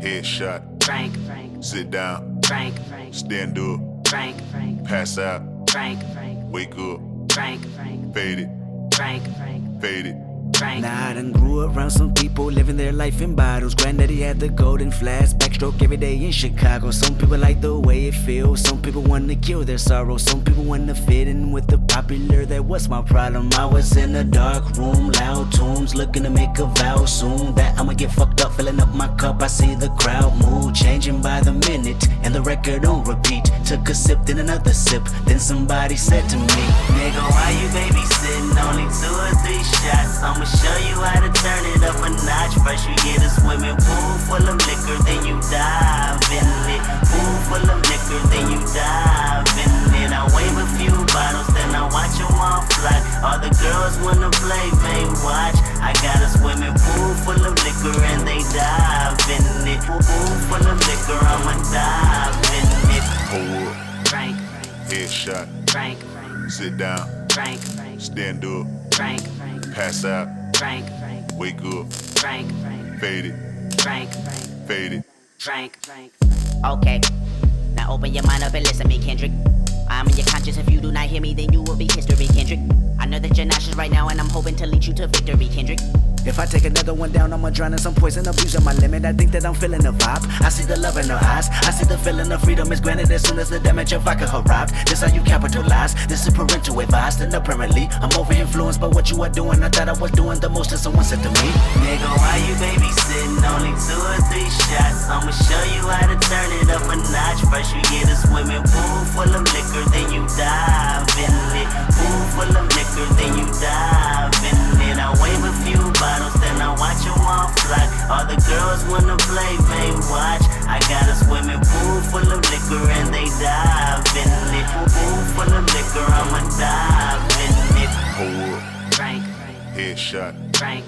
Headshot. Frank. Sit down. Frank. Stand up. Frank. Pass out. Frank. Wake up. Frank. Fade it. Frank. Fade it. Frank. Now I done grew around some people living their life in bottles. Granddaddy had the golden flask, backstroke every day in Chicago. Some people like the way it feels, some people wanna kill their sorrow. Some people wanna fit in with the popular, that was my problem. I was in a dark room, loud tunes, looking to make a vow soon that I'ma get fucked up, filling up my cup. I see the crowd mood changing by the minute, and the record on repeat. Took a sip, then another sip, then somebody said to me, nigga, why you babysitting? Only 2 or 3 shots, I'ma show you how to turn it up a notch. First you get a swimming pool full of liquor, then you dive in it. Pool full of liquor, then you dive in it. I wave a few bottles, then I watch them all fly. All the girls wanna play, they watch. I got a swimming pool full of liquor and they dive in it. Pool full of liquor, I'ma dive in it. Hold up. Frank. Headshot. Frank. Sit down. Frank. Stand up. Frank. Pass out. Frank. Wake up. Frank. Fade it. Frank. Fade it. Frank. Okay, now open your mind up and listen to me, Kendrick. I'm in your conscience. If you do not hear me, then you will be history, Kendrick. I know that you're nauseous right now, and I'm hoping to lead you to victory, Kendrick. If I take another one down, I'ma drown in some poison, abusing my limit. I think that I'm feeling the vibe. I see the love in her eyes. I see the feeling of freedom is granted as soon as the damage of vodka arrived. This how you capitalize. This is parental advice. And apparently, I'm over influenced by what you are doing. I thought I was doing the most, and someone said to me, nigga, why you babysitting? Only 2 or 3 shots. I'ma show you how to turn it up a notch. First you get a swimming pool full of liquor, then you dive in it. Pool full of liquor, then you dive in it. I wave a few bottles, then I watch them all fly. All the girls wanna play, they watch. I got a swimming pool full of liquor and they dive in it. Pool full of liquor, I'ma dive in it. Hold up. Frank. Headshot. Frank.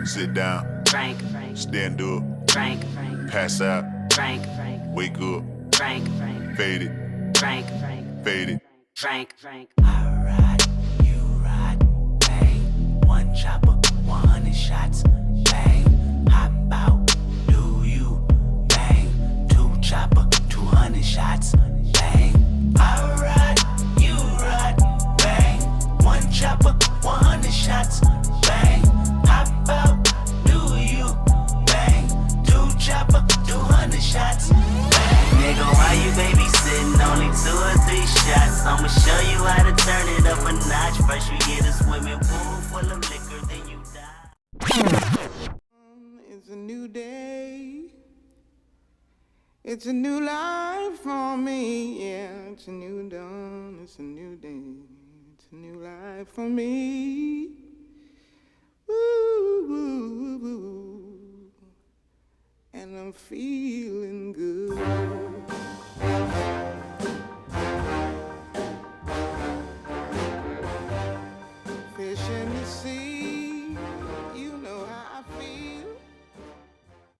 Sit down. Frank. Stand up. Frank. Pass out. Frank. Wake up. Frank. Fade it. Frank. Fade it. Frank. I ride, you ride, bang. 1 chopper, 100 shots, bang. Hop out, do you, bang. 2 chopper, 200 shots, bang. I ride, you ride, bang. 1 chopper, 100 shots, bang. Hop out, do you, bang. 2 chopper, 200 shots, bang. Nigga, why you babysitting? Only 2 or 3 shots. I'ma show you how to turn it up a notch. First you get a swimming pool full of liquor, then you die. It's a new day. It's a new life for me. Yeah, it's a new dawn. It's a new day. It's a new life for me.